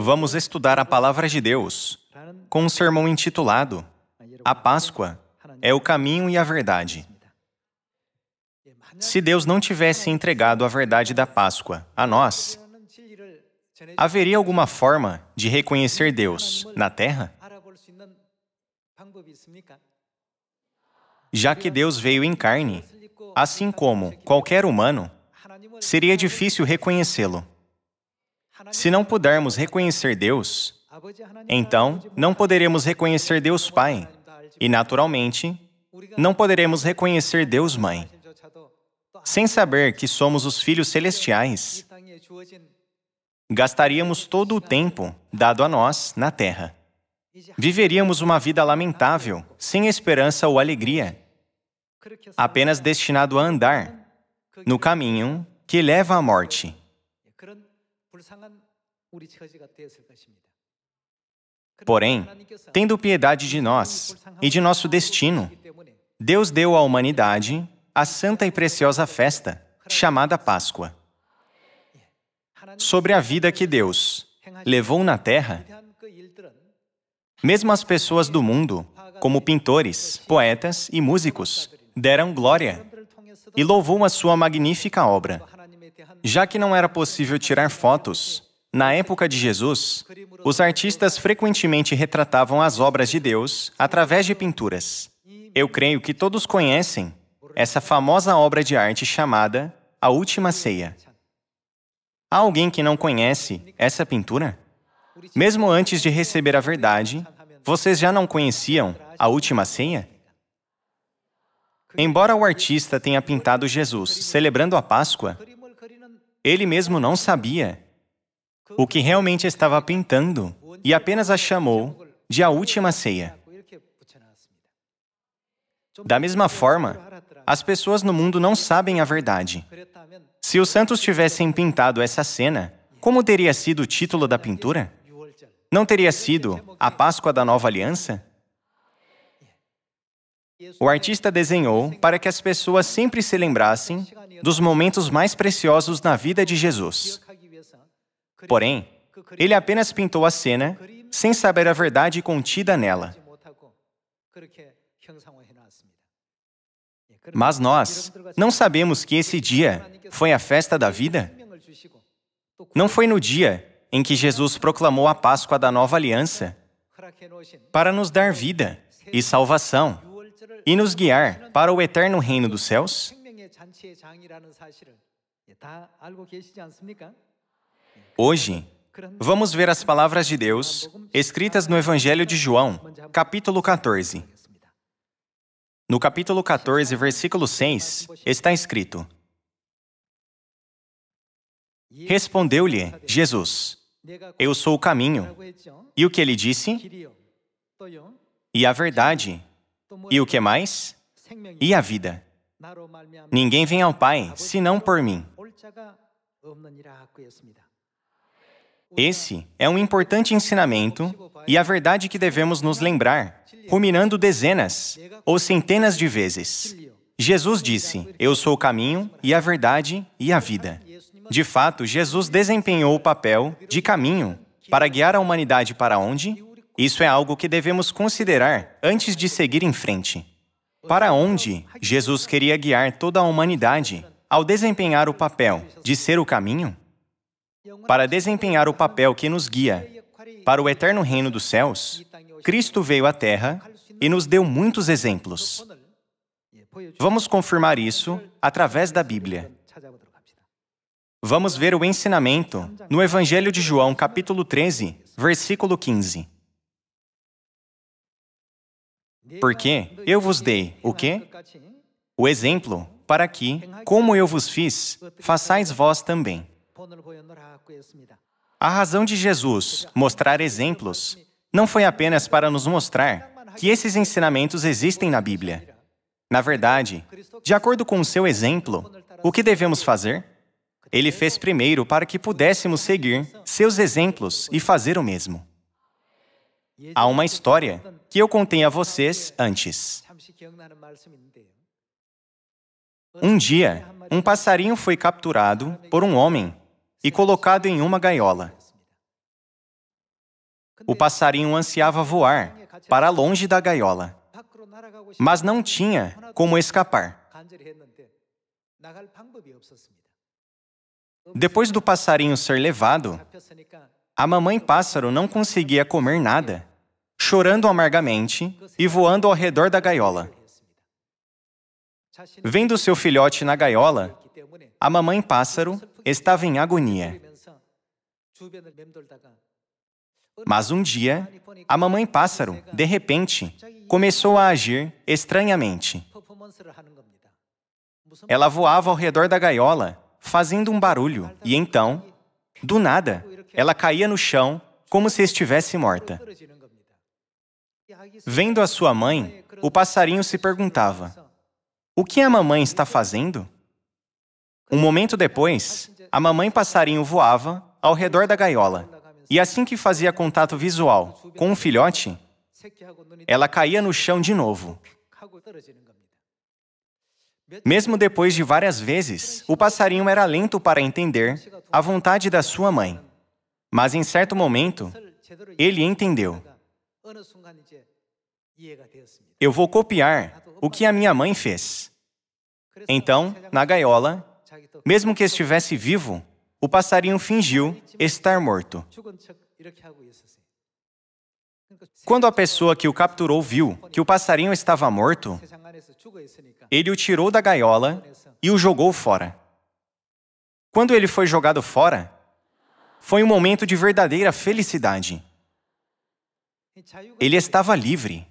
Vamos estudar a Palavra de Deus com um sermão intitulado A Páscoa é o caminho e a verdade. Se Deus não tivesse entregado a verdade da Páscoa a nós, haveria alguma forma de reconhecer Deus na Terra? Já que Deus veio em carne, assim como qualquer humano, seria difícil reconhecê-lo. Se não pudermos reconhecer Deus, então não poderemos reconhecer Deus Pai e, naturalmente, não poderemos reconhecer Deus Mãe. Sem saber que somos os filhos celestiais, gastaríamos todo o tempo dado a nós na Terra. Viveríamos uma vida lamentável, sem esperança ou alegria, apenas destinado a andar no caminho que leva à morte. Porém, tendo piedade de nós e de nosso destino, Deus deu à humanidade a santa e preciosa festa, chamada Páscoa. Sobre a vida que Deus levou na Terra, mesmo as pessoas do mundo, como pintores, poetas e músicos, deram glória e louvou a sua magnífica obra. Já que não era possível tirar fotos, na época de Jesus, os artistas frequentemente retratavam as obras de Deus através de pinturas. Eu creio que todos conhecem essa famosa obra de arte chamada A Última Ceia. Há alguém que não conhece essa pintura? Mesmo antes de receber a verdade, vocês já não conheciam A Última Ceia? Embora o artista tenha pintado Jesus celebrando a Páscoa, ele mesmo não sabia o que realmente estava pintando e apenas a chamou de A Última Ceia. Da mesma forma, as pessoas no mundo não sabem a verdade. Se os santos tivessem pintado essa cena, como teria sido o título da pintura? Não teria sido A Páscoa da Nova Aliança? O artista desenhou para que as pessoas sempre se lembrassem dos momentos mais preciosos na vida de Jesus. Porém, ele apenas pintou a cena sem saber a verdade contida nela. Mas nós não sabemos que esse dia foi a festa da vida? Não foi no dia em que Jesus proclamou a Páscoa da Nova Aliança para nos dar vida e salvação e nos guiar para o eterno reino dos céus? Hoje, vamos ver as palavras de Deus escritas no Evangelho de João, capítulo 14. No capítulo 14, versículo 6, está escrito: Respondeu-lhe Jesus: Eu sou o caminho. E o que ele disse? E a verdade. E o que mais? E a vida. Ninguém vem ao Pai, senão por mim. Esse é um importante ensinamento e a verdade que devemos nos lembrar, ruminando dezenas ou centenas de vezes. Jesus disse: Eu sou o caminho e a verdade e a vida. De fato, Jesus desempenhou o papel de caminho para guiar a humanidade para onde? Isso é algo que devemos considerar antes de seguir em frente. Para onde Jesus queria guiar toda a humanidade ao desempenhar o papel de ser o caminho? Para desempenhar o papel que nos guia para o eterno reino dos céus, Cristo veio à Terra e nos deu muitos exemplos. Vamos confirmar isso através da Bíblia. Vamos ver o ensinamento no Evangelho de João, capítulo 13, versículo 15. Porque eu vos dei o quê? O exemplo, para que, como eu vos fiz, façais vós também. A razão de Jesus mostrar exemplos não foi apenas para nos mostrar que esses ensinamentos existem na Bíblia. Na verdade, de acordo com o seu exemplo, o que devemos fazer? Ele fez primeiro para que pudéssemos seguir seus exemplos e fazer o mesmo. Há uma história que eu contei a vocês antes. Um dia, um passarinho foi capturado por um homem e colocado em uma gaiola. O passarinho ansiava voar para longe da gaiola, mas não tinha como escapar. Depois do passarinho ser levado, a mamãe pássaro não conseguia comer nada, chorando amargamente e voando ao redor da gaiola. Vendo seu filhote na gaiola, a mamãe pássaro estava em agonia. Mas um dia, a mamãe pássaro, de repente, começou a agir estranhamente. Ela voava ao redor da gaiola, fazendo um barulho, e então, do nada, ela caía no chão como se estivesse morta. Vendo a sua mãe, o passarinho se perguntava: o que a mamãe está fazendo? Um momento depois, a mamãe passarinho voava ao redor da gaiola, e assim que fazia contato visual com o filhote, ela caía no chão de novo. Mesmo depois de várias vezes, o passarinho era lento para entender a vontade da sua mãe. Mas em certo momento, ele entendeu. Eu vou copiar o que a minha mãe fez. Então, na gaiola, mesmo que estivesse vivo, o passarinho fingiu estar morto. Quando a pessoa que o capturou viu que o passarinho estava morto, ele o tirou da gaiola e o jogou fora. Quando ele foi jogado fora, foi um momento de verdadeira felicidade. Ele estava livre.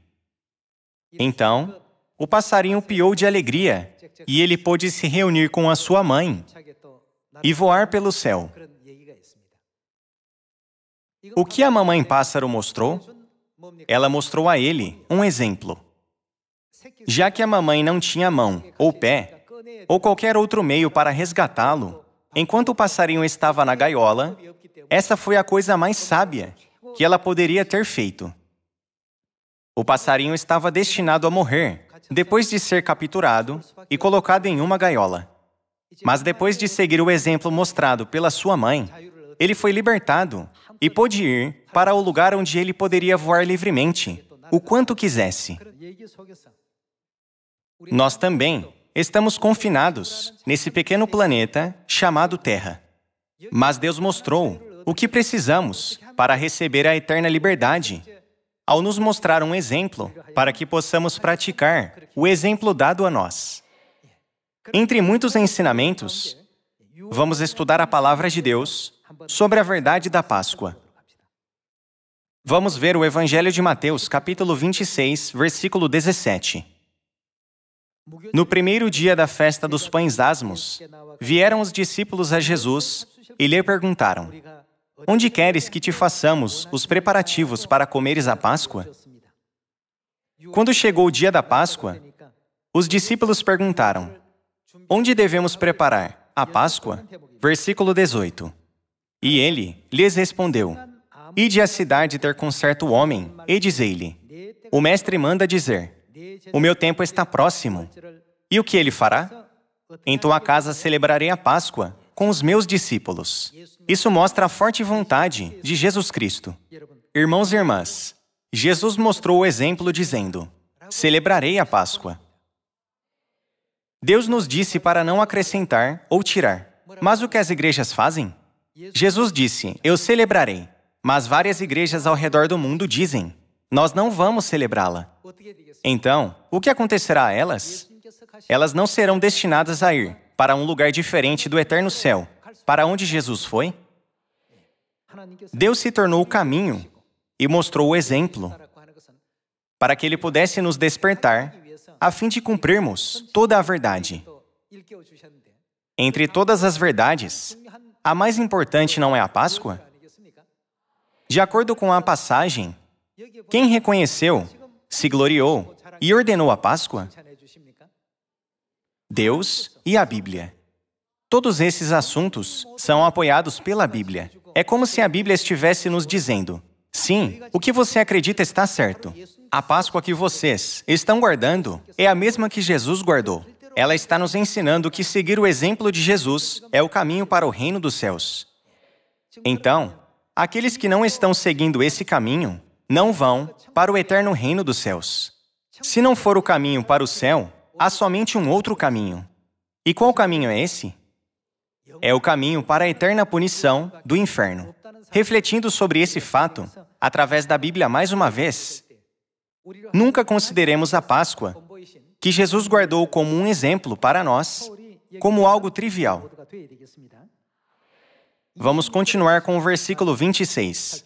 Então, o passarinho piou de alegria e ele pôde se reunir com a sua mãe e voar pelo céu. O que a mamãe pássaro mostrou? Ela mostrou a ele um exemplo. Já que a mamãe não tinha mão ou pé, ou qualquer outro meio para resgatá-lo, enquanto o passarinho estava na gaiola, essa foi a coisa mais sábia que ela poderia ter feito. O passarinho estava destinado a morrer depois de ser capturado e colocado em uma gaiola. Mas depois de seguir o exemplo mostrado pela sua mãe, ele foi libertado e pôde ir para o lugar onde ele poderia voar livremente, o quanto quisesse. Nós também estamos confinados nesse pequeno planeta chamado Terra. Mas Deus mostrou o que precisamos para receber a eterna liberdade, ao nos mostrar um exemplo para que possamos praticar o exemplo dado a nós. Entre muitos ensinamentos, vamos estudar a palavra de Deus sobre a verdade da Páscoa. Vamos ver o Evangelho de Mateus, capítulo 26, versículo 17. No primeiro dia da festa dos pães asmos, vieram os discípulos a Jesus e lhe perguntaram: onde queres que te façamos os preparativos para comeres a Páscoa? Quando chegou o dia da Páscoa, os discípulos perguntaram: onde devemos preparar a Páscoa? Versículo 18. E ele lhes respondeu: ide à cidade ter com certo homem, e dizei-lhe: o mestre manda dizer, o meu tempo está próximo. E o que ele fará? Em tua casa celebrarei a Páscoa com os meus discípulos. Isso mostra a forte vontade de Jesus Cristo. Irmãos e irmãs, Jesus mostrou o exemplo dizendo: celebrarei a Páscoa. Deus nos disse para não acrescentar ou tirar. Mas o que as igrejas fazem? Jesus disse: eu celebrarei. Mas várias igrejas ao redor do mundo dizem: nós não vamos celebrá-la. Então, o que acontecerá a elas? Elas não serão destinadas a ir para um lugar diferente do eterno céu, para onde Jesus foi. Deus se tornou o caminho e mostrou o exemplo para que Ele pudesse nos despertar a fim de cumprirmos toda a verdade. Entre todas as verdades, a mais importante não é a Páscoa? De acordo com a passagem, quem reconheceu, se gloriou e ordenou a Páscoa? Deus e a Bíblia. Todos esses assuntos são apoiados pela Bíblia. É como se a Bíblia estivesse nos dizendo: sim, o que você acredita está certo. A Páscoa que vocês estão guardando é a mesma que Jesus guardou. Ela está nos ensinando que seguir o exemplo de Jesus é o caminho para o reino dos céus. Então, aqueles que não estão seguindo esse caminho não vão para o eterno reino dos céus. Se não for o caminho para o céu, há somente um outro caminho. E qual caminho é esse? É o caminho para a eterna punição do inferno. Refletindo sobre esse fato, através da Bíblia mais uma vez, nunca consideremos a Páscoa, que Jesus guardou como um exemplo para nós, como algo trivial. Vamos continuar com o versículo 26.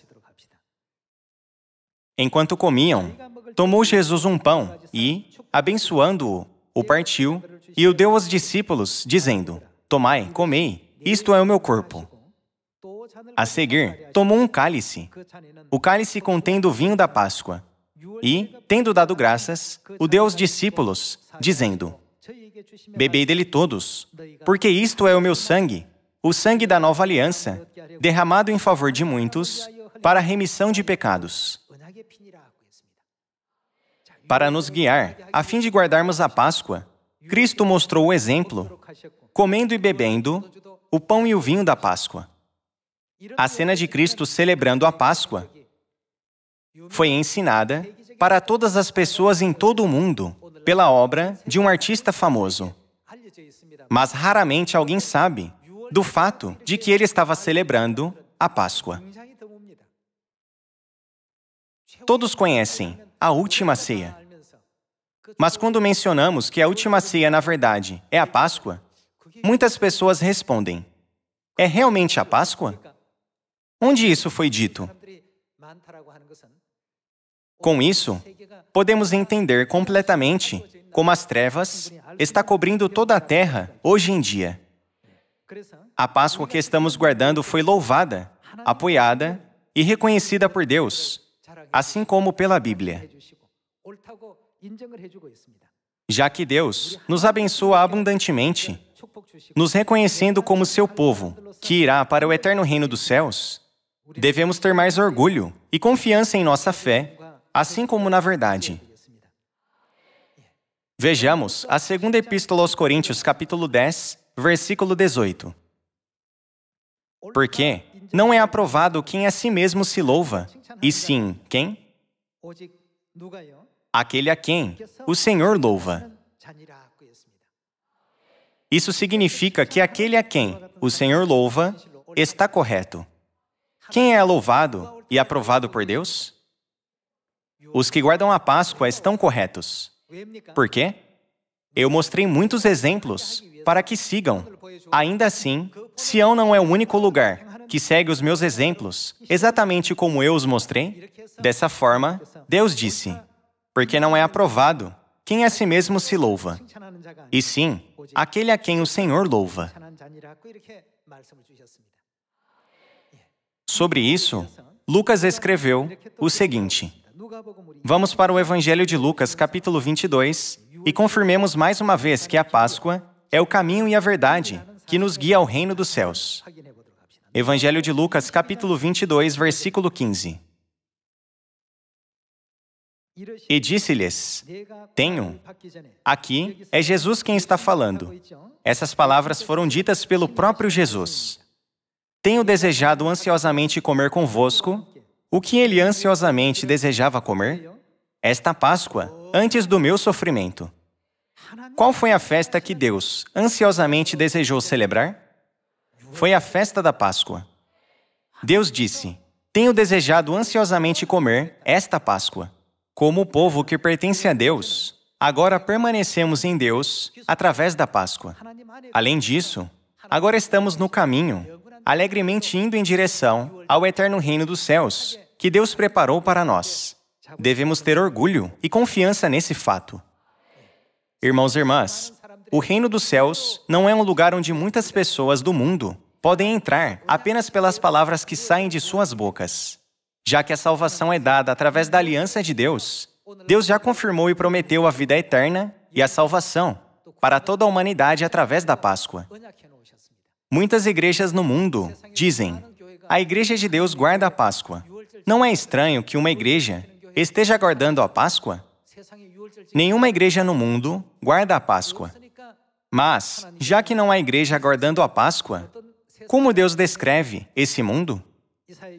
Enquanto comiam, tomou Jesus um pão e, abençoando-o, o partiu e o deu aos discípulos, dizendo: Tomai, comei, isto é o meu corpo. A seguir, tomou um cálice, o cálice contendo o vinho da Páscoa, e, tendo dado graças, o deu aos discípulos, dizendo: Bebei dele todos, porque isto é o meu sangue, o sangue da nova aliança, derramado em favor de muitos, para a remissão de pecados. Para nos guiar, a fim de guardarmos a Páscoa, Cristo mostrou o exemplo, comendo e bebendo o pão e o vinho da Páscoa. A cena de Cristo celebrando a Páscoa foi ensinada para todas as pessoas em todo o mundo pela obra de um artista famoso. Mas raramente alguém sabe do fato de que ele estava celebrando a Páscoa. Todos conhecem a última ceia. Mas quando mencionamos que a última ceia, na verdade, é a Páscoa, muitas pessoas respondem: é realmente a Páscoa? Onde isso foi dito? Com isso, podemos entender completamente como as trevas estão cobrindo toda a terra hoje em dia. A Páscoa que estamos guardando foi louvada, apoiada e reconhecida por Deus, assim como pela Bíblia. Já que Deus nos abençoa abundantemente, nos reconhecendo como seu povo, que irá para o eterno reino dos céus, devemos ter mais orgulho e confiança em nossa fé, assim como na verdade. Vejamos a segunda epístola aos Coríntios, capítulo 10, versículo 18. Porque não é aprovado quem a si mesmo se louva, e sim, quem? Aquele a quem o Senhor louva. Isso significa que aquele a quem o Senhor louva está correto. Quem é louvado e aprovado por Deus? Os que guardam a Páscoa estão corretos. Por quê? Eu mostrei muitos exemplos para que sigam. Ainda assim, Sião não é o único lugar que segue os meus exemplos, exatamente como eu os mostrei. Dessa forma, Deus disse: porque não é aprovado quem a si mesmo se louva, e sim, aquele a quem o Senhor louva. Sobre isso, Lucas escreveu o seguinte. Vamos para o Evangelho de Lucas, capítulo 22, e confirmemos mais uma vez que a Páscoa é o caminho e a verdade que nos guia ao reino dos céus. Evangelho de Lucas, capítulo 22, versículo 15. E disse-lhes: tenho. Aqui é Jesus quem está falando. Essas palavras foram ditas pelo próprio Jesus. Tenho desejado ansiosamente comer convosco o que ele ansiosamente desejava comer? Esta Páscoa, antes do meu sofrimento. Qual foi a festa que Deus ansiosamente desejou celebrar? Foi a festa da Páscoa. Deus disse: tenho desejado ansiosamente comer esta Páscoa. Como o povo que pertence a Deus, agora permanecemos em Deus através da Páscoa. Além disso, agora estamos no caminho, alegremente indo em direção ao eterno reino dos céus, que Deus preparou para nós. Devemos ter orgulho e confiança nesse fato. Irmãos e irmãs, o reino dos céus não é um lugar onde muitas pessoas do mundo podem entrar apenas pelas palavras que saem de suas bocas. Já que a salvação é dada através da aliança de Deus, Deus já confirmou e prometeu a vida eterna e a salvação para toda a humanidade através da Páscoa. Muitas igrejas no mundo dizem: a Igreja de Deus guarda a Páscoa. Não é estranho que uma igreja esteja guardando a Páscoa? Nenhuma igreja no mundo guarda a Páscoa. Mas, já que não há igreja guardando a Páscoa, como Deus descreve esse mundo?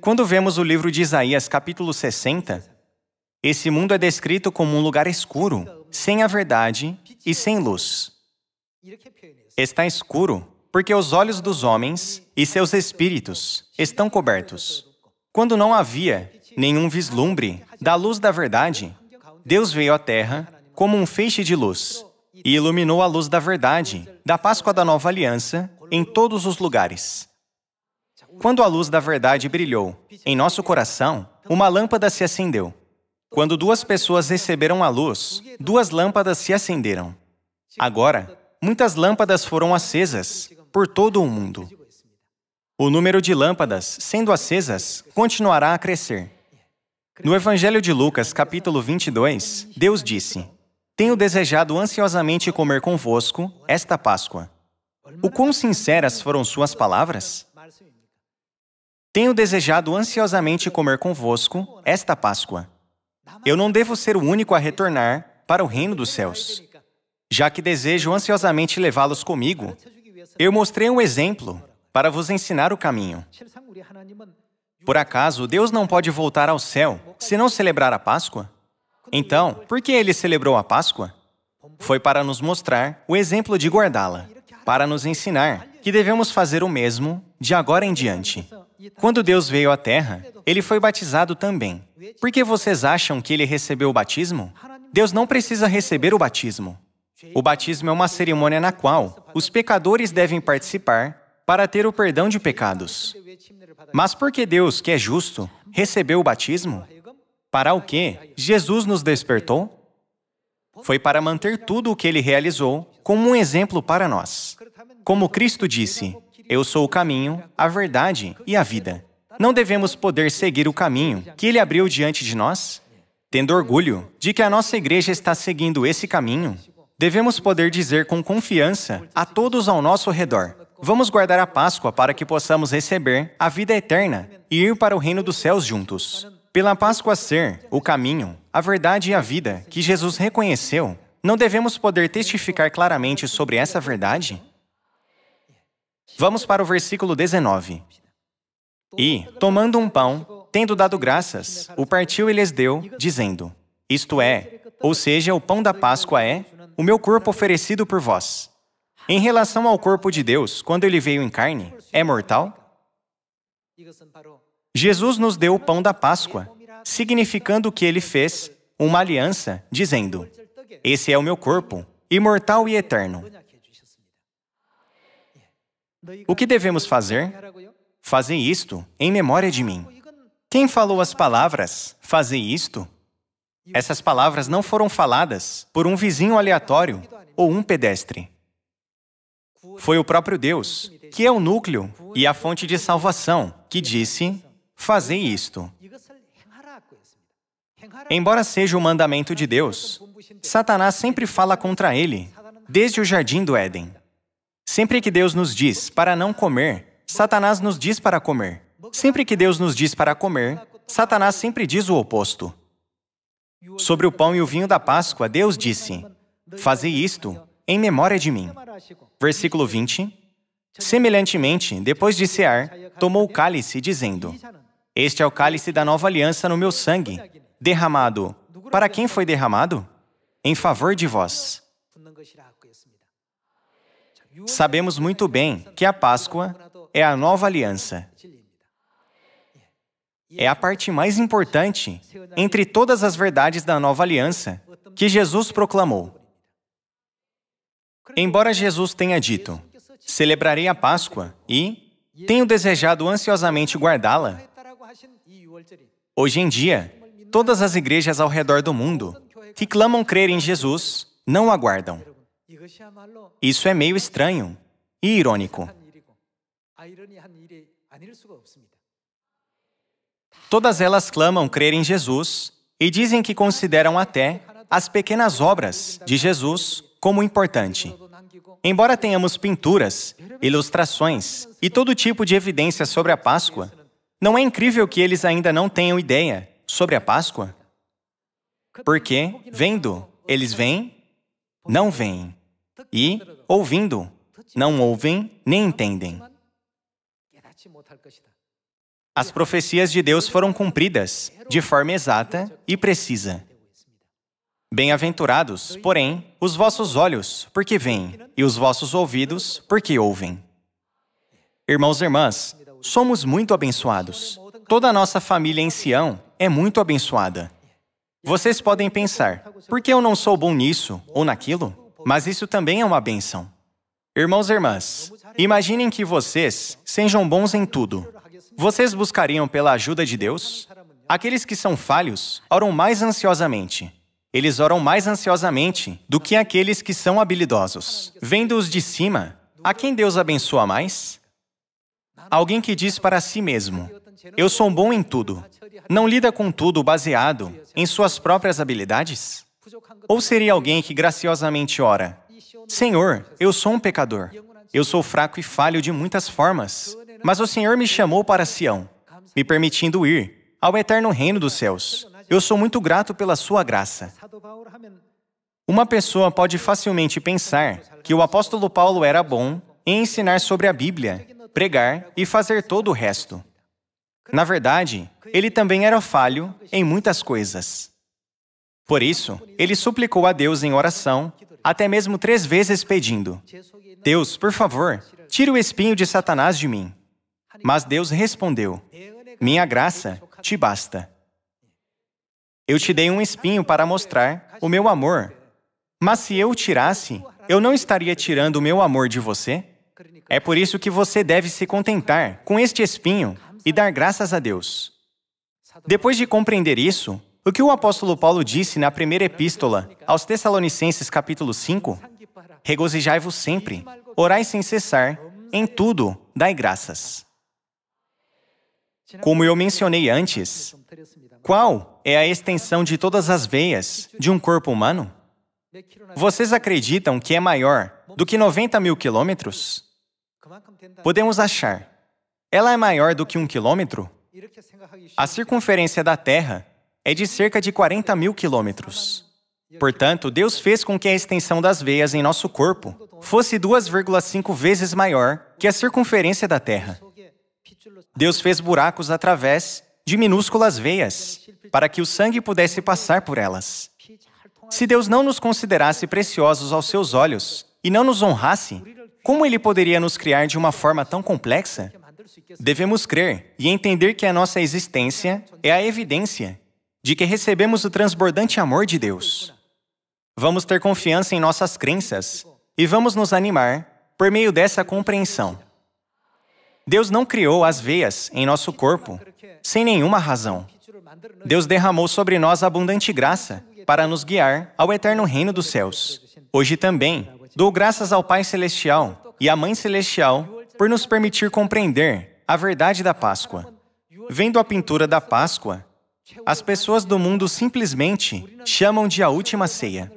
Quando vemos o livro de Isaías, capítulo 60, esse mundo é descrito como um lugar escuro, sem a verdade e sem luz. Está escuro porque os olhos dos homens e seus espíritos estão cobertos. Quando não havia nenhum vislumbre da luz da verdade, Deus veio à Terra como um feixe de luz e iluminou a luz da verdade, da Páscoa da Nova Aliança, em todos os lugares. Quando a luz da verdade brilhou em nosso coração, uma lâmpada se acendeu. Quando duas pessoas receberam a luz, duas lâmpadas se acenderam. Agora, muitas lâmpadas foram acesas por todo o mundo. O número de lâmpadas sendo acesas continuará a crescer. No Evangelho de Lucas, capítulo 22, Deus disse: "Tenho desejado ansiosamente comer convosco esta Páscoa." O quão sinceras foram suas palavras? Tenho desejado ansiosamente comer convosco esta Páscoa. Eu não devo ser o único a retornar para o reino dos céus. Já que desejo ansiosamente levá-los comigo, eu mostrei um exemplo para vos ensinar o caminho. Por acaso, Deus não pode voltar ao céu se não celebrar a Páscoa? Então, por que ele celebrou a Páscoa? Foi para nos mostrar o exemplo de guardá-la, para nos ensinar que devemos fazer o mesmo de agora em diante. Quando Deus veio à Terra, ele foi batizado também. Por que vocês acham que ele recebeu o batismo? Deus não precisa receber o batismo. O batismo é uma cerimônia na qual os pecadores devem participar para ter o perdão de pecados. Mas por que Deus, que é justo, recebeu o batismo? Para o que Jesus nos despertou? Foi para manter tudo o que ele realizou como um exemplo para nós. Como Cristo disse: "Eu sou o caminho, a verdade e a vida." Não devemos poder seguir o caminho que ele abriu diante de nós? Tendo orgulho de que a nossa igreja está seguindo esse caminho, devemos poder dizer com confiança a todos ao nosso redor: vamos guardar a Páscoa para que possamos receber a vida eterna e ir para o reino dos céus juntos. Pela Páscoa ser o caminho, a verdade e a vida que Jesus reconheceu, não devemos poder testificar claramente sobre essa verdade? Vamos para o versículo 19. E, tomando um pão, tendo dado graças, o partiu e lhes deu, dizendo: "Isto é, ou seja, o pão da Páscoa é o meu corpo oferecido por vós." Em relação ao corpo de Deus, quando ele veio em carne, é mortal? Jesus nos deu o pão da Páscoa, significando que ele fez uma aliança, dizendo: "Esse é o meu corpo, imortal e eterno." O que devemos fazer? Fazei isto em memória de mim. Quem falou as palavras, "Fazei isto"? Essas palavras não foram faladas por um vizinho aleatório ou um pedestre. Foi o próprio Deus, que é o núcleo e a fonte de salvação, que disse: "Fazei isto." Embora seja o mandamento de Deus, Satanás sempre fala contra ele, desde o jardim do Éden. Sempre que Deus nos diz para não comer, Satanás nos diz para comer. Sempre que Deus nos diz para comer, Satanás sempre diz o oposto. Sobre o pão e o vinho da Páscoa, Deus disse: "Fazei isto em memória de mim." Versículo 20. Semelhantemente, depois de cear, tomou o cálice, dizendo: "Este é o cálice da nova aliança no meu sangue, derramado." Para quem foi derramado? Em favor de vós. Sabemos muito bem que a Páscoa é a nova aliança. É a parte mais importante entre todas as verdades da nova aliança que Jesus proclamou. Embora Jesus tenha dito: "Celebrarei a Páscoa" e "tenho desejado ansiosamente guardá-la", hoje em dia, todas as igrejas ao redor do mundo que clamam crer em Jesus não aguardam. Isso é meio estranho e irônico. Todas elas clamam crer em Jesus e dizem que consideram até as pequenas obras de Jesus como importante. Embora tenhamos pinturas, ilustrações e todo tipo de evidência sobre a Páscoa, não é incrível que eles ainda não tenham ideia sobre a Páscoa? Porque, vendo, eles veem, não veem. E, ouvindo, não ouvem nem entendem. As profecias de Deus foram cumpridas de forma exata e precisa. Bem-aventurados, porém, os vossos olhos, porque veem, e os vossos ouvidos, porque ouvem. Irmãos e irmãs, somos muito abençoados. Toda a nossa família em Sião é muito abençoada. Vocês podem pensar, por que eu não sou bom nisso ou naquilo? Mas isso também é uma bênção. Irmãos e irmãs, imaginem que vocês sejam bons em tudo. Vocês buscariam pela ajuda de Deus? Aqueles que são falhos oram mais ansiosamente. Eles oram mais ansiosamente do que aqueles que são habilidosos. Vendo-os de cima, a quem Deus abençoa mais? Alguém que diz para si mesmo, eu sou bom em tudo. Não lida com tudo baseado em suas próprias habilidades? Ou seria alguém que graciosamente ora, Senhor, eu sou um pecador. Eu sou fraco e falho de muitas formas. Mas o Senhor me chamou para Sião, me permitindo ir ao eterno reino dos céus. Eu sou muito grato pela sua graça. Uma pessoa pode facilmente pensar que o apóstolo Paulo era bom em ensinar sobre a Bíblia, pregar e fazer todo o resto. Na verdade, ele também era falho em muitas coisas. Por isso, ele suplicou a Deus em oração, até mesmo 3 vezes pedindo, Deus, por favor, tire o espinho de Satanás de mim. Mas Deus respondeu, minha graça te basta. Eu te dei um espinho para mostrar o meu amor. Mas se eu o tirasse, eu não estaria tirando o meu amor de você? É por isso que você deve se contentar com este espinho e dar graças a Deus. Depois de compreender isso, o que o apóstolo Paulo disse na primeira epístola aos Tessalonicenses capítulo 5, regozijai-vos sempre, orai sem cessar, em tudo dai graças. Como eu mencionei antes, qual é a extensão de todas as veias de um corpo humano? Vocês acreditam que é maior do que 90.000 quilômetros? Podemos achar. Ela é maior do que 1 quilômetro? A circunferência da Terra é de cerca de 40.000 quilômetros. Portanto, Deus fez com que a extensão das veias em nosso corpo fosse 2,5 vezes maior que a circunferência da Terra. Deus fez buracos através de minúsculas veias, para que o sangue pudesse passar por elas. Se Deus não nos considerasse preciosos aos seus olhos e não nos honrasse, como Ele poderia nos criar de uma forma tão complexa? Devemos crer e entender que a nossa existência é a evidência de que recebemos o transbordante amor de Deus. Vamos ter confiança em nossas crenças e vamos nos animar por meio dessa compreensão. Deus não criou as veias em nosso corpo sem nenhuma razão. Deus derramou sobre nós abundante graça para nos guiar ao eterno reino dos céus. Hoje também dou graças ao Pai Celestial e à Mãe Celestial por nos permitir compreender a verdade da Páscoa. Vendo a pintura da Páscoa, as pessoas do mundo simplesmente chamam de a última ceia.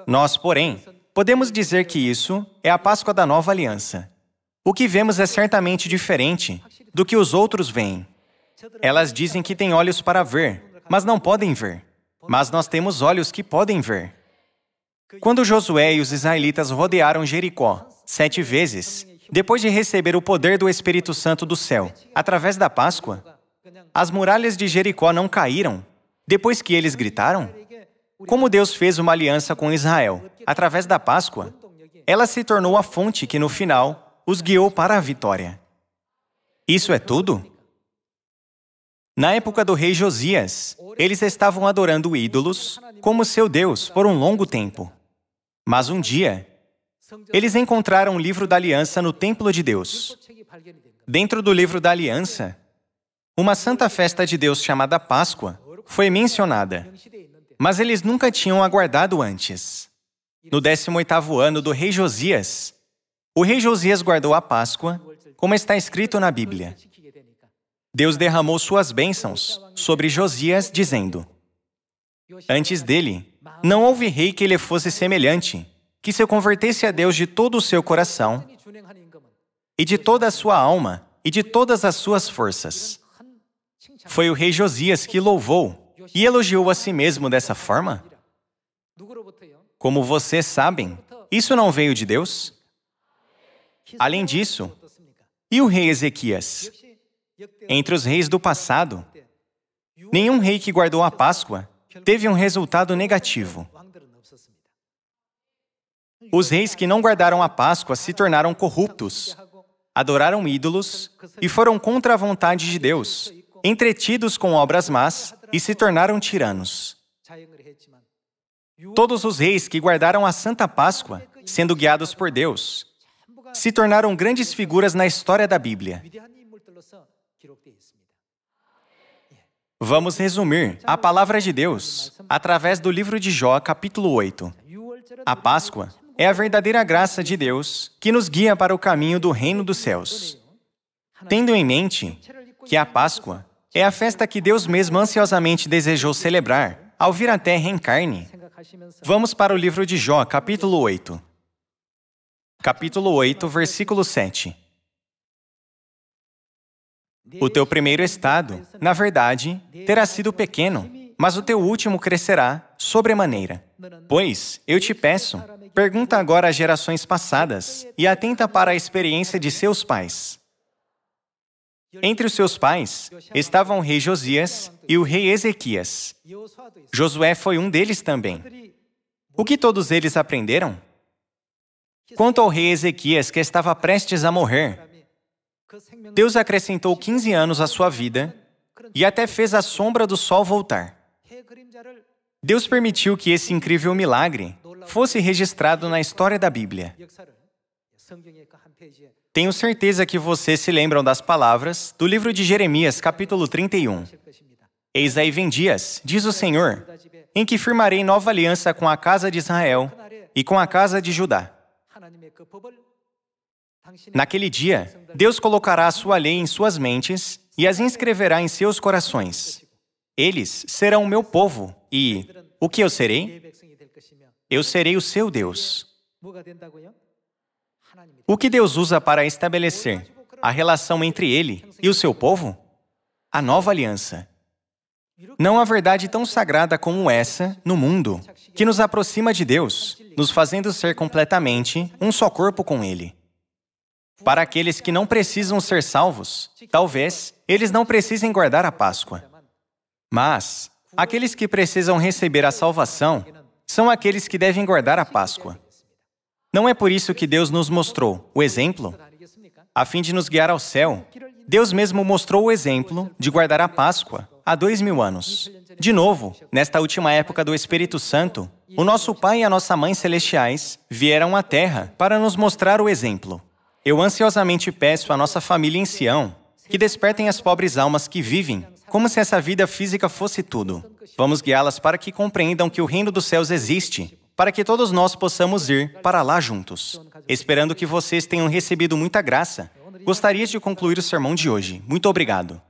Nós, porém, podemos dizer que isso é a Páscoa da Nova Aliança. O que vemos é certamente diferente do que os outros veem. Elas dizem que têm olhos para ver, mas não podem ver. Mas nós temos olhos que podem ver. Quando Josué e os israelitas rodearam Jericó 7 vezes, depois de receber o poder do Espírito Santo do céu, através da Páscoa, as muralhas de Jericó não caíram depois que eles gritaram? Como Deus fez uma aliança com Israel, através da Páscoa, ela se tornou a fonte que, no final, os guiou para a vitória. Isso é tudo? Na época do rei Josias, eles estavam adorando ídolos como seu Deus por um longo tempo. Mas um dia, eles encontraram o livro da aliança no templo de Deus. Dentro do livro da aliança, uma santa festa de Deus chamada Páscoa foi mencionada, mas eles nunca tinham aguardado antes. No 18º ano do rei Josias, o rei Josias guardou a Páscoa, como está escrito na Bíblia. Deus derramou suas bênçãos sobre Josias, dizendo, antes dele, não houve rei que lhe fosse semelhante, que se convertesse a Deus de todo o seu coração, e de toda a sua alma, e de todas as suas forças. Foi o rei Josias que louvou e elogiou a si mesmo dessa forma? Como vocês sabem, isso não veio de Deus? Além disso, e o rei Ezequias? Entre os reis do passado, nenhum rei que guardou a Páscoa teve um resultado negativo. Os reis que não guardaram a Páscoa se tornaram corruptos, adoraram ídolos e foram contra a vontade de Deus, entretidos com obras más e se tornaram tiranos. Todos os reis que guardaram a Santa Páscoa, sendo guiados por Deus, se tornaram grandes figuras na história da Bíblia. Vamos resumir a palavra de Deus através do livro de Jó, capítulo 8. A Páscoa é a verdadeira graça de Deus que nos guia para o caminho do reino dos céus. Tendo em mente que a Páscoa é a festa que Deus mesmo ansiosamente desejou celebrar ao vir à terra em carne, vamos para o livro de Jó, capítulo 8. Capítulo 8, versículo 7. O teu primeiro estado, na verdade, terá sido pequeno, mas o teu último crescerá sobremaneira. Pois, eu te peço, pergunta agora às gerações passadas e atenta para a experiência de seus pais. Entre os seus pais estavam o rei Josias e o rei Ezequias. Josué foi um deles também. O que todos eles aprenderam? Quanto ao rei Ezequias, que estava prestes a morrer, Deus acrescentou 15 anos à sua vida e até fez a sombra do sol voltar. Deus permitiu que esse incrível milagre fosse registrado na história da Bíblia. Tenho certeza que vocês se lembram das palavras do livro de Jeremias, capítulo 31. Eis aí vem dias, diz o Senhor, em que firmarei nova aliança com a casa de Israel e com a casa de Judá. Naquele dia, Deus colocará a sua lei em suas mentes e as inscreverá em seus corações. Eles serão o meu povo e, o que eu serei? Eu serei o seu Deus. O que Deus usa para estabelecer a relação entre Ele e o seu povo? A nova aliança. Não há verdade tão sagrada como essa no mundo, que nos aproxima de Deus, nos fazendo ser completamente um só corpo com Ele. Para aqueles que não precisam ser salvos, talvez eles não precisem guardar a Páscoa. Mas aqueles que precisam receber a salvação são aqueles que devem guardar a Páscoa. Não é por isso que Deus nos mostrou o exemplo? A fim de nos guiar ao céu, Deus mesmo mostrou o exemplo de guardar a Páscoa há 2000 anos. De novo, nesta última época do Espírito Santo, o nosso Pai e a nossa Mãe Celestiais vieram à Terra para nos mostrar o exemplo. Eu ansiosamente peço à nossa família em Sião que despertem as pobres almas que vivem como se essa vida física fosse tudo. Vamos guiá-las para que compreendam que o reino dos céus existe, para que todos nós possamos ir para lá juntos. Esperando que vocês tenham recebido muita graça, gostaria de concluir o sermão de hoje. Muito obrigado.